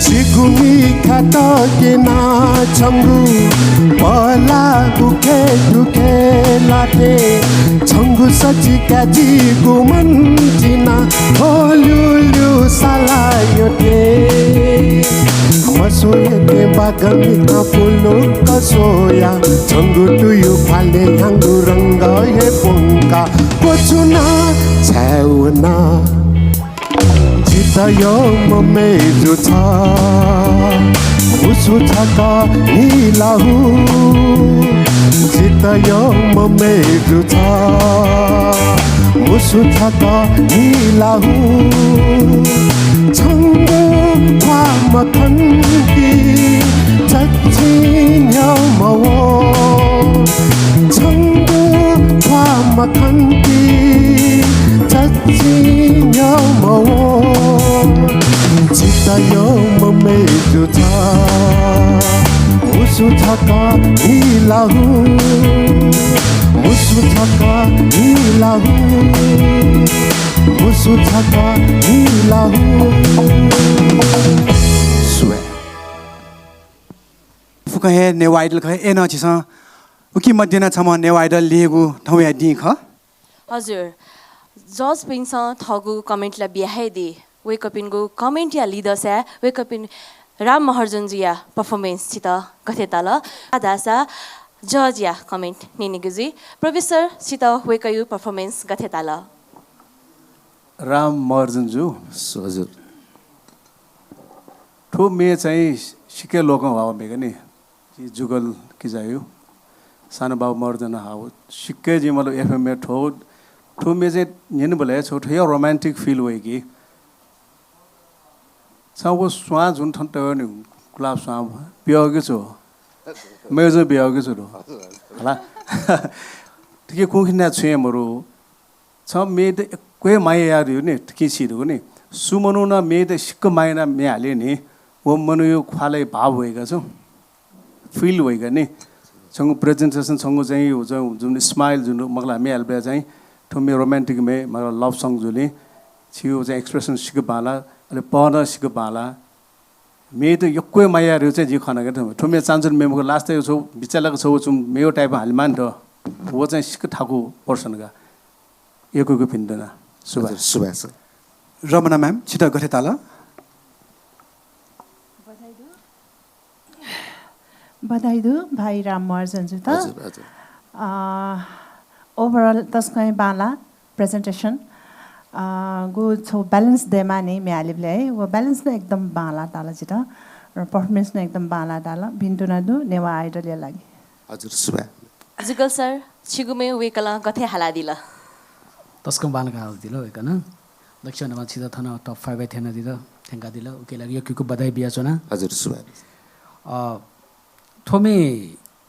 जिगुमी ख्यात के ना छंगु पला उके ठुके लाते छंगु सच क्या जी गुमन जिना हो ल्यू साला योटे मसोये के बागमी का पुलो कसोया छंगु टुयु फाले हंगु रंग हे पुंका कोचुना छावना जितयो मेजु छ मुसु छका निलाहु जितयो मेजु छ मुसु छका निलाहु छंगो फाम खन्की छछिन्यो मवो छंगो फाम खन्की छछिन्यो मवो जितयो मेजु छ मुसु छका निलाहु मुसु छका निलाहु मुसु छका निलाहु स्वे फुकहे नेवा आइदल खहे ए न छिस उकि मध्यना छम नेवा आइदल लिएको ठाउँ या दि ख हजुर जज पिन्स थगु कमेन्टला बिहाइ दि वेकअपिनको कमेन्ट या लिदस या वेकअपिन राम महर्जन जी या परफॉर्मेंस छित गथे तल आधासा जज या कमेन्ट निनिगुजी प्रोफेसर छित वेकयु परफॉर्मेंस गथे तल राम महर्जन जू हजुर ठो मे चाहिँ सिके लोक हावा मेगनी जुगल कि जायो सानो बाबु महर्जन हाउ सिक्के जी मतलब एफएम में ठो मे चाहिँ नेन बोले छोटो या रोमांटिक फील हुए कि वो स्वां जुन ठन नि गुलाब स्वां बियागे छु मैं जो बियागे छु होला ठीक कुखिना छेमहरु छ मे त कोही माया याद हो नि के छिरो नि सुमनु न मे त सिक्क मायना मे हाले नि वो मनु यो ख्वालै भाव भएका छौ फिल भएका नि सँग प्रेजेन्टेसन सँग चाहिँ हो जुन स्माइल जुन मगला मे हालबे चाहिँ ठो मे रोमान्टिक मे मगला लभ सङ जुले छियो चाहिँ एक्सप्रेसन सिक बाला अले पहना सिक बाला मे त यो कोही माया रे चाहिँ जी खना के ठो मे चान्चन मेमको लास्ट यो छौ बिचालाको छौ जुम मेयो टाइप हालमान त वो चाहिँ सिक ठाकु पर्सन का एकको पिन्दैन सुभाष रमना मैम छिटो गथे ताल बधाई दु भाइ राम महर्जन जी त ओभरअल तस्कै बाला प्रेजेन्टेसन गो छौ ब्यालेन्स देमा नै म्यालिबले है वो ब्यालेन्स न एकदम बाला ताला छिट र परफर्मेन्स न एकदम बाला ताला भिन्टु न दु नेवा आइडल लागि हजुर सुबा जुगल सर छिगुमे वेकला गथे हाला दिल तस्कम बालका हाल दिल वेकन दक्षिणमा छिदा थन टप 5 थिएन दिल थ्याङ्का दिल ओके लागि यो बधाई बिया छ न हजुर सुबा थोमे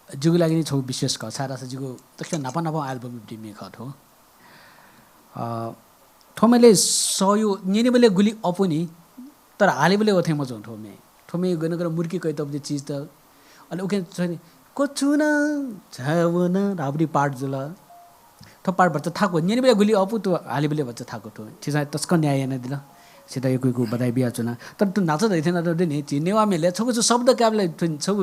जुगु लागि छौ विशेष क सारा छ जुगु दक्षिण नापा नापा एल्बम टिमी ख थो थोमेले सयो नेने बेले गुली अपुनी तर हाले बेले ओथे म जों थोमे गन गन मुर्की कइ तब चीज त अनि ओके छैन कोचुना छावना राबरी पार्ट जुल थो पार्ट बच्चा थाको नेने बेले गुली अपु त हाले बेले बच्चा थाको थो छिसा तस्क न्याय न दिल सीधा यो कोइको बधाई बिया चुना तर तु नाच दै थिएन त नि चिनेवा मेले छको शब्द क्याबले छौ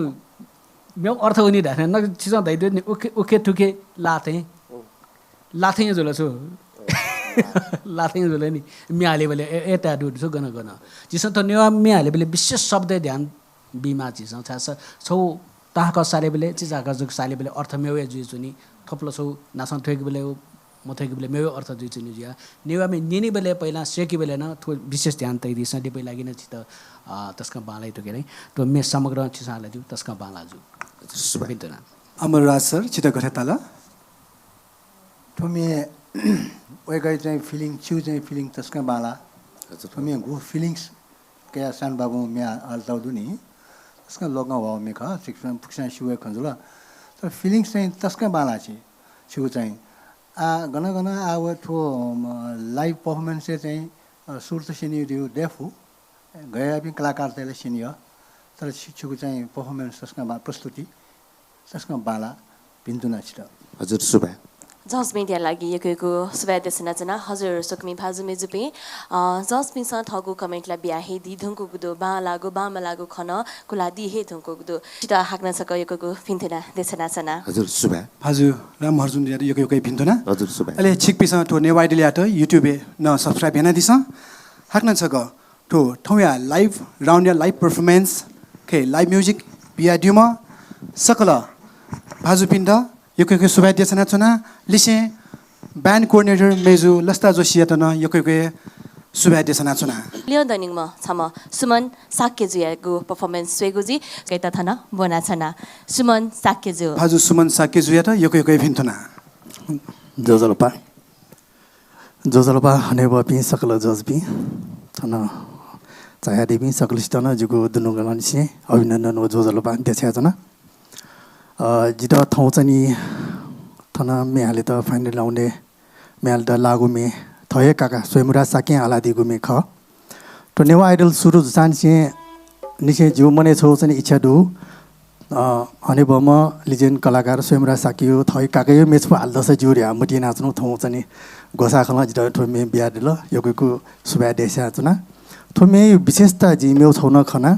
म्याउ अर्थ हुने ढाने न छिसा दै दे ओके ओके ठुके लाथे जुल छु लाथे जुल नि म्याले बेले एटा दुड छु गन गन जिस त नेवा म्याले बेले विशेष शब्द ध्यान बिमा छिस छौ ताका साले बेले चिजाका जुग साले बेले अर्थ मेवे जुइ चुनी थप्लो छौ नासन थेक बेले मथेक बेले मेवे अर्थ जुइ चुनी जिया नेवा मे नेनी बेले पहिला सेकी बेले न थो विशेष ध्यान तै दिस दे पहिला लागि न छित तस्का बालै तो के तो मे समग्र छिसाले जु तस्का बाला जु सुबितना अमर राज सर छिटो गरे ताला थोमे वेगै चाहिँ फिलिङ छु चाहिँ फिलिङ तस्का बाला थोमे गु फिलिङ्स के सान बाबु मे आल्ताउ दुनी तस्का लोगा वा मे खा सिक्सन पुक्सन शुवे खंजुला तर फिलिङ्स चाहिँ तस्का बाला छु चाहिँ गन गन आव थो लाइभ परफर्मेन्स चाहिँ सुर त सिनि दिउ देफु गया पनि कलाकार त्यसले सिनियो तर शिक्षकको चाहिँ परफर्मेन्स तस्का प्रस्तुति तस्का बाला भिन्तुना छिट हजुर सुबा जजमेन्ट या लागि यको सुबा देसना जना हजुर सुकमी भाजु मेजुपे जजमेन्ट स थगु कमेन्टला बियाहे दि धुंको गुदो बा लागो बाम लागो खन कुला दि हे धुंको गुदो छिटा हाक्न सक यको भिन्थेना देसना जना हजुर सुबा हजुर राम हर्जुन या यको भिन्तुना हजुर सुबा अले छिक पिस तो नेवाइडल या त युट्युब न सब्स्क्राइब हेना दिस हाक्न सक तो ठौया लाइभ राउन्ड या लाइभ परफर्मेन्स के लाइभ म्युजिक बिया दिउमा सकल भाजु पिण्ड यको सुबा देसना चना लिसे ब्यान्ड कोअर्डिनेटर मेजु लस्ता जोशी त न यको सुब्यादेशना चुना लियो दनिङमा छम सुमन साक्यजुयाको पर्फर्मेन्स स्वेगुजी कैता थना बना छना सुमन साक्यजु हजुर सुमन साक्यजुया त योको योकै भिन्थुना जोजलपा हनेब पि सकल जजबी थन चायादि पि सकलिस्टन जुगु दुनुगलनसि अभिनन्दन व जोजलपा देछ्या जना जित ठाउँ चाहिँ थन मेहाले त फाइनल आउने मेहाल त लागु मे थये काका स्वयंराज साके आलादी गुमे ख तो नेवा आइदल सुरु जान्से निसे जिउ मने छौ चाहिँ इच्छा दु अनि बम लिजेन्ड कलाकार स्वयंराज साकियो थै काकै मेचको हाल्दछ जिउरे मुटी नाच्नु थौ चाहिँ गोसा खला जित थोमे बिया दिल योगको सुबा देशा चुना थोमे विशेषता जी मेउ छौन खना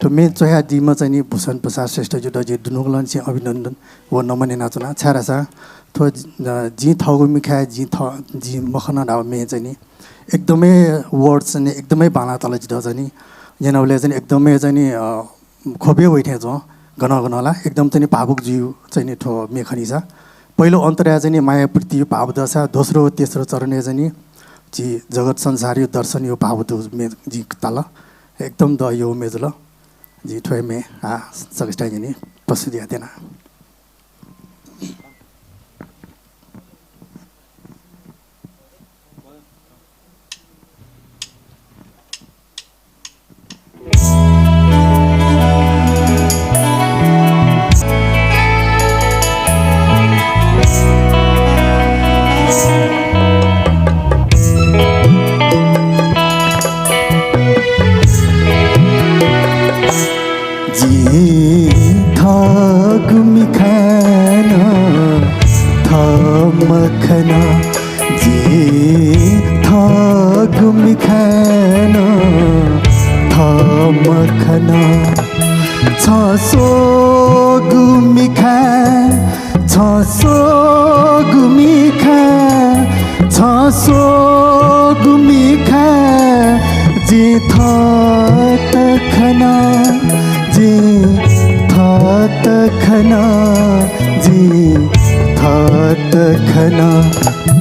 थोमे चया दिमा चाहिँ भूषण प्रसाद श्रेष्ठ जुट जे दुनुगलन चाहिँ अभिनन्दन व नमने नाचना छारासा थो जी थगु मिखा जी मखना नाउ मे चाहिँ एकदमै वर्ड चाहिँ एकदमै बाला तल जित चाहिँ जनौले चाहिँ एकदमै चाहिँ खोपे बैठे छ गनगनला एकदम चाहिँ भावुक जीव चाहिँ थो मेखनी छ पहिलो अन्तर्या चाहिँ माया प्रीति भाव दशा दोस्रो तेस्रो चरण चाहिँ जी जगत संसार यो दर्शन यो भाव मे जी तल एकदम द यो मेजल जी ठोय मे सगस्टा जिनी प्रस्तुति आतेना मखना जे था गुमी खाना था मखना छसो गुमी खा छसो गुमी खा छसो गुमी खा जे था तखना जे था तखना जे थात खना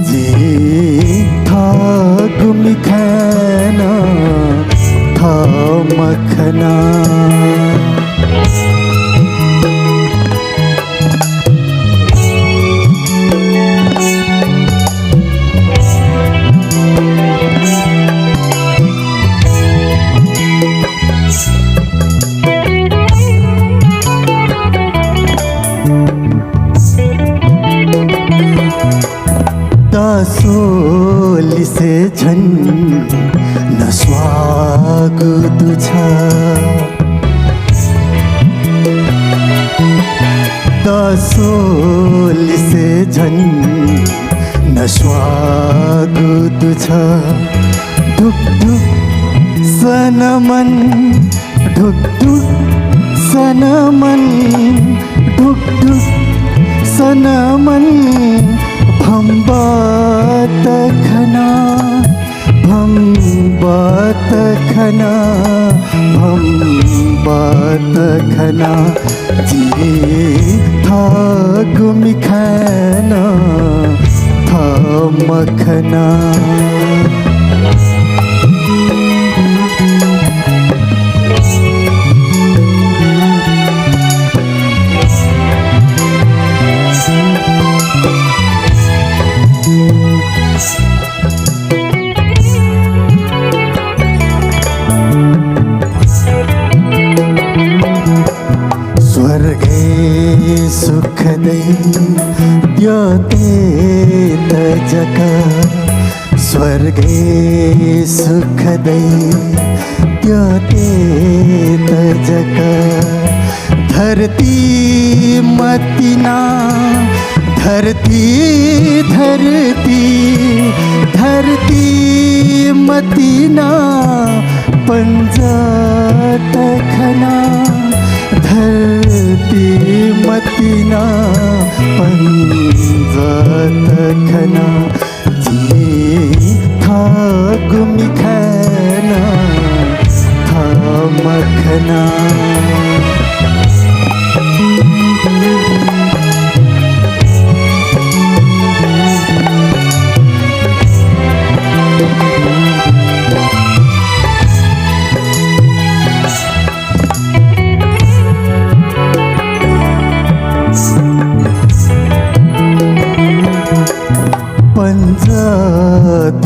जी था गुमी खाना था मखना सोली से झन नस्वागु दुछ सोली से झन नस्वागु दुछ ढुक ढुक सनमन ढुक ढुक सनमन ढुक ढुक सनमन भम्बत खना भम्बत खना भम्बत खना जी था गुमी खाना था मखना स्वर्गे सुखदै प्योते तजक स्वर्गे सुखदै प्योते तजक धरती मतिना धरती धरती धरती मतिना पंजात खना धरती मतिना पंजात खना जी था गुमी खाना था मखना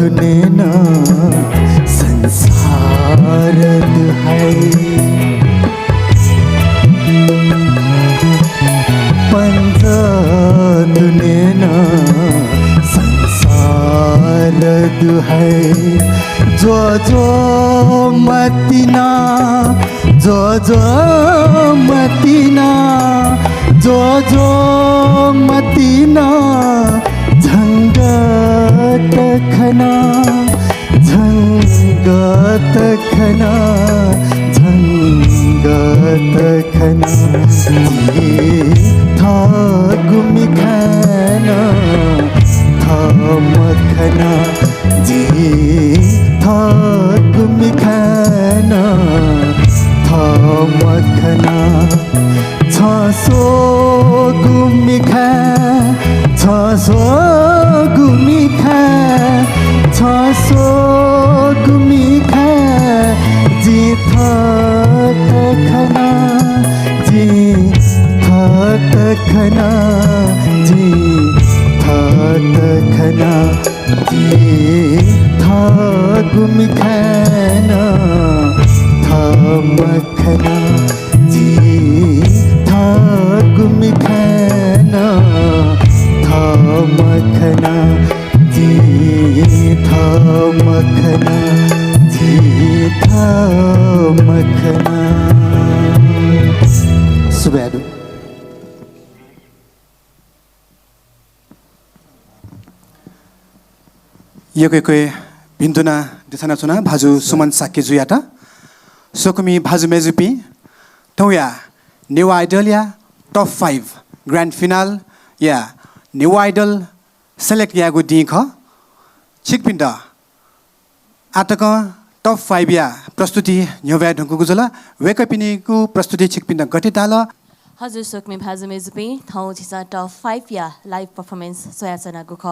दुनेन संसार दुहाई पंच दुनेन संसार दुहाई जो मतिना जो मतिना जो मतिना झंगत खना झंगत खना झंगत खना था गुमी खाना था मखना जी था गुमी खाना था मखना छसो गुमी खा छसो गुमी खा छसो गुमी खा जी थत खना जी थत खना जी थत खना जी था गुमी खाना था मखना जी था गुमी खाना था मखना जी था मखना जी था मखना सुबह यो कोही भिन्तुना दिथाना चुना भाजु सुमन साक्य जुयाटा सोकुमी भाजु मेजुपी तौया नेवा आइडल या टप 5 ग्रान्ड फिनाल या नेवा आइडल सेलेक्ट यागु दिख छिकपिन्ड आटक टप 5 या प्रस्तुति न्यव्या ढुङ्गुको जुल वेकपिनीको प्रस्तुति छिकपिन्ड गटेताल हजुर सोकमी भाजु मेजुपी ठाउँ छिसा टप 5 या लाइभ पर्फर्मेन्स सोयाचनाको ख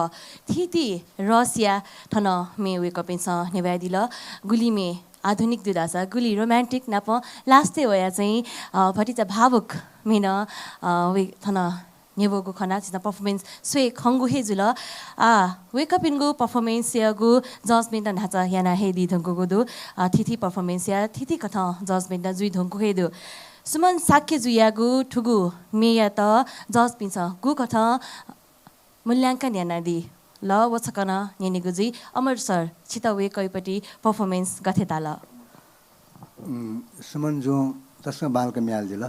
थिति रसिया ठन मे वेकपिन्स नेवादिल गुलीमे आधुनिक दुदासा गुली रोमान्टिक नाप लास्टे वया चाहिँ भटिचा भावुक मेन वे थन नेबोगु खना छिसा पर्फर्मेन्स स्वे खङ्गु हे जुल वेकपिनको पर्फर्मेन्स यागु जजमेन्ट ढाचा याना हे दि धंगु दु थिति पर्फर्मेन्स या थिति कथ जजमेन्ट जुइ धंगु हे दु सुमन साक्य जुयागु ठुगु मेया त जज पिन्छ गु कथ मूल्याङ्कन याना दि ल वछकन नेनेगु जी अमर सर छिता वे कइपटी पर्फर्मेन्स गथेता ल सुमन जो तस्का बालका म्याल दिल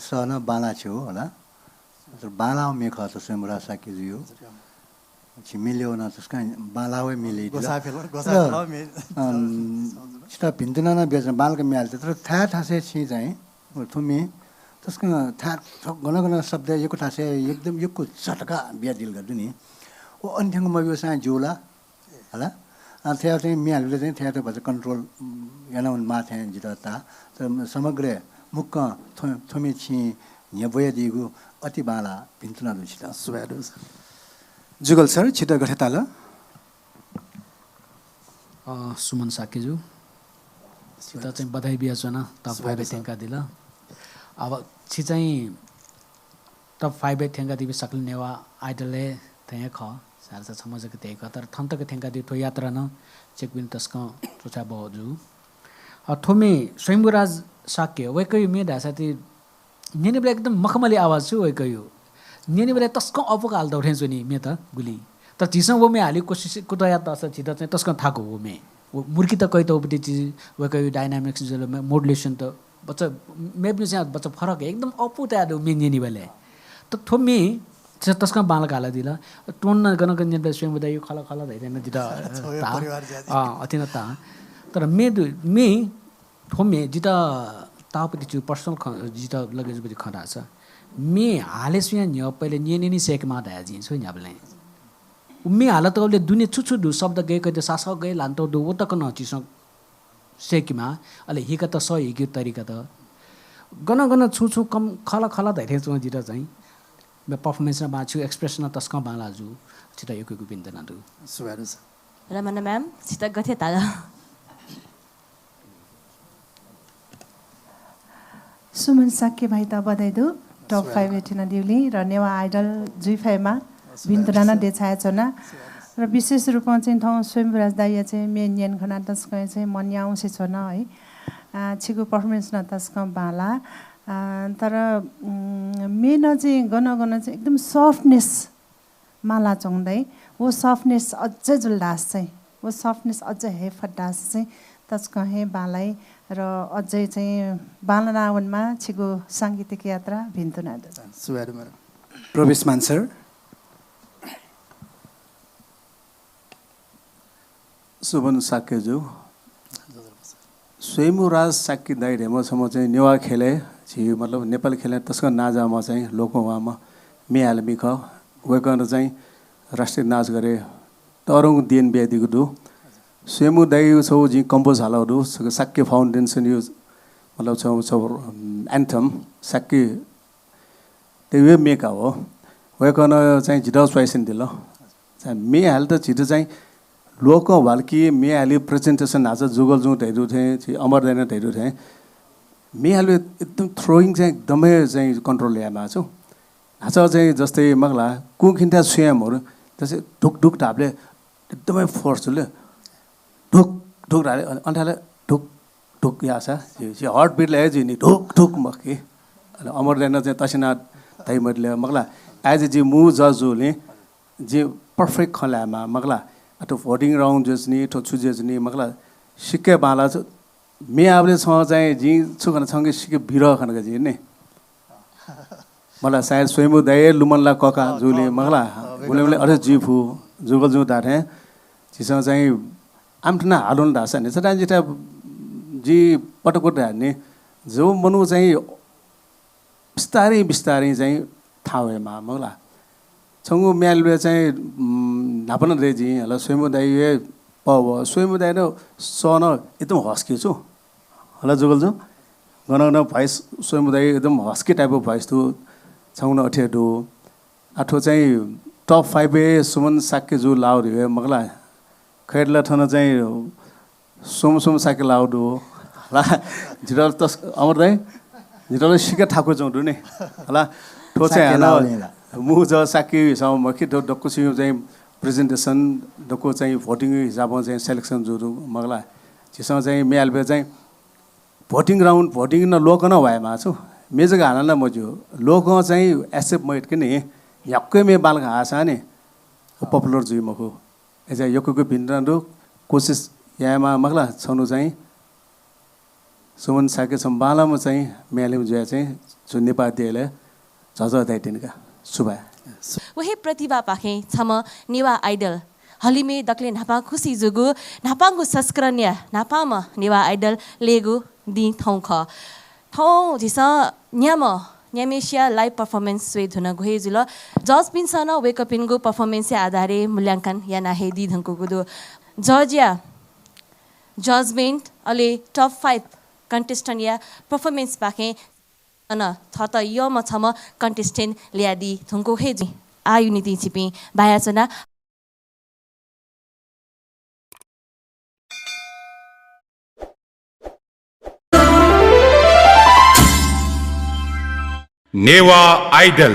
सन बाला छौ होला बाला मेख त सेमरा साक्य जुयो छिमिल्यो न तस्का बालावे मिले छिटा भिन्तना न बेच्न बालका म्याल तर था ठासे छि चाहिँ थुमी तस्का था गन गन शब्द यको ठासे एकदम यको झटका बिया दिल गर्दु नि ओ अन्थ्याङ मबियो सा जोला होला थ्या चाहिँ म्यालले चाहिँ थ्या त भन्छ कन्ट्रोल याना माथे जिता समग्र मुक्क थुमी छि न्यबय दिगु अति बाला भिन्तना दुछिता सुबादु जुगल सर छिटो गठेता ल सुमन साकेजु सीता चाहिँ बधाई बिया छ न टप 5 थ्याङ्का दिल अब छि चाहिँ टप 5 थ्याङ्का दिबे सकल नेवा आइडलले थ्याङ ख सारसा छमजक त्यही क तर थन्तक थ्याङ्का दि थो यात्रा न चेकबिन तस्क चोचा बजु थोमे स्वयंराज साक्य वैकय मे ढासाति नेनेबले एकदम मखमली आवाज छु वैकय नेनेबले तस्क अपक हाल दौठे छु नि मे त गुली तर झिसं वो मे हाली कोशिश कुतया त छ छिता चाहिँ तस्क थाको हो मे मुर्की त कहि त उपति चीज वैकय डायनामिक्स जल मोडुलेसन त बच्चा मेबनी चाहिँ बच्चा फरक है एकदम अपु त आदो मे नेनेबले त थोमे तस्का बाल काला दिला टोन न गन गन नेबले स्वयं बदायो खला खला धैदैन जिता अति न ता तर मे थोमे जिता तापति छु पर्सनल जिता लगेज बदि खडा छ मे हाले सुया न्य पहिले नेनेनी सेक मा दया जिन छु न्याबले मे हालत औले दुने छुछु दु शब्द गए कते सासक गए लान्तो दु ओतक न चिस सेकमा अले हिका त सही हिके तरिका त गन गन छुछु कम खला खला धैथे छु जिता चाहिँ मे पर्फर्मेन्स न बाछु एक्सप्रेसन तस्का बालाजु छिटा यको बिन्दना दु सुवारस रमना म्याम छिटा गथे ताला सुमन साक्य भाइ त बधाई दु टप 5 एटिना दिउली र नेवा आइडल जुइ 5 मा बिन्दना देछाय छ न र विशेष रूपमा चाहिँ ठाउँ स्वयंराज दाइया चाहिँ मेन यान खना तस्क चाहिँ मन आउँछ छोन है छिगु पर्फर्मेन्स न तस्क बाला तर मेन चाहिँ गन चाहिँ एकदम सफ्टनेस माला चोंदै वो सफ्टनेस अझै जुल्दास चाहिँ वो सफ्टनेस अझै हे फटास चाहिँ तस्क हे बालाई र अझै चाहिँ बालनावनमा छिगु साङ्गीतिक यात्रा भिन्तुना प्रवेशमान सर सुबन साक्यजु स्वयंराज साक्य दाइ रेमोसम्म चाहिँ नेवा खेले छि मतलब नेपाल खेले त्यसको नाजामा चाहिँ लोकवामा मेहालमी ख वेकन चाहिँ राष्ट्रिय नाच गरे तरङ दिन ब्यादिको दु स्वयं दाइ छौ जी कम्पोज हालहरु साक्य फाउन्डेसन युज मतलब छौ एन्थम साक्य त्यो मेका हो वेकन चाहिँ जिडा स्वाइसन दिल चाहिँ मेहाल त छिटो चाहिँ लोक वाल्की मेहाली प्रेजेन्टेसन आज जुगल जुट हेर्नु थिएँ अमर दैन हेर्नु थिएँ मेहालले एकदम थ्रोइङ चाहिँ एकदमै चाहिँ कन्ट्रोल ल्याएमा छु आज चाहिँ जस्तै मगला कुखिन्टा स्वयंहरू जस्तै ढुक ढुक ढापले एकदमै फोर्सफुल ढुक ढुक ढाले अन्ठाले ढुक ढुक या छ हार्ट बिटले नि ढुक ढुक मके अमर दैन चाहिँ तसिना ताइमले मगला एज जी मु जजुले जे पर्फेक्ट खलामा मगला अथवा भोटिङ राउन्ड जसनी ठो छुजेजनी मगला सिक्के बाला मे आबले छ चाहिँ जी छुखन सँगै सिक्के बिर खनका जी ने मलाई सायद स्वयं दय लुमनला कका जुले मगला उले अरे जिफु जुगल जु दाथे जिसँग चाहिँ आमठना हालुन ढासा ने सदा जिता जी पटपट हाने जो मनु चाहिँ बिस्तारै बिस्तारै चाहिँ थावेमा मगला छंगु म्यालवे चाहिँ नापन रेजी हला स्वयं दाइए पव स्वयं दाइ न सन एकदम हस्की छु हला जुगल जो गन भोइस स्वयं दाइ एकदम हस्की टाइप अफ भोइस थु छौन अठे दो आठो चाहिँ टप 5 ए सुमन साक्य जु लाउ रे मगला खैरला थन चाहिँ सोम साक्य लाउ दो हला जिरल तस अमर दाइ जिरल सिके ठाको जौ दु ने हला ठो चाहिँ हला मु ज साक्य सम कि डक्को सिउ चाहिँ प्रेजेन्टेसन डक्को चाहिँ भोटिङ हिसाबमा चाहिँ सेलेक्सन जुरु मगला जिसँग चाहिँ मेलबे चाहिँ भोटिङ राउन्ड भोटिङ न लोक न भएमा छु मेजग हालन न मजु लोक चाहिँ एक्सेप्ट मैट के नि यक्कै मे बाल घासा नि पपुलर जुइ मको एजा यक्को भिन्डो कोशिश यामा मगला छनु चाहिँ सुमन साके सम्बालामा चाहिँ मेलिम जुया चाहिँ जु नेपालीले झझ दाइटिनका सुबा वही प्रतिभा पाखे छम नेवा आइडल हलिमे दक्ले नापा खुसी जुगु नापाङको संस्करणीय नापामा नेवा आइडल लेगु दि थौ ख थौ जिस न्यामेसिया लाइभ पर्फर्मेन्स वे धुन गहे जुल जज पिन्सन वेकअप इनको पर्फर्मेन्स आधारे मूल्यांकन याना हे दि धनको गुदो जर्जिया जजमेन्ट अले टप 5 कन्टेस्टेन्ट या पर्फर्मेन्स पाखे अन थत यो म छम कन्टेस्टेन्ट ल्यादी थुनको हेजी आ युनिटी छिपी बायाचना नेवा आइदल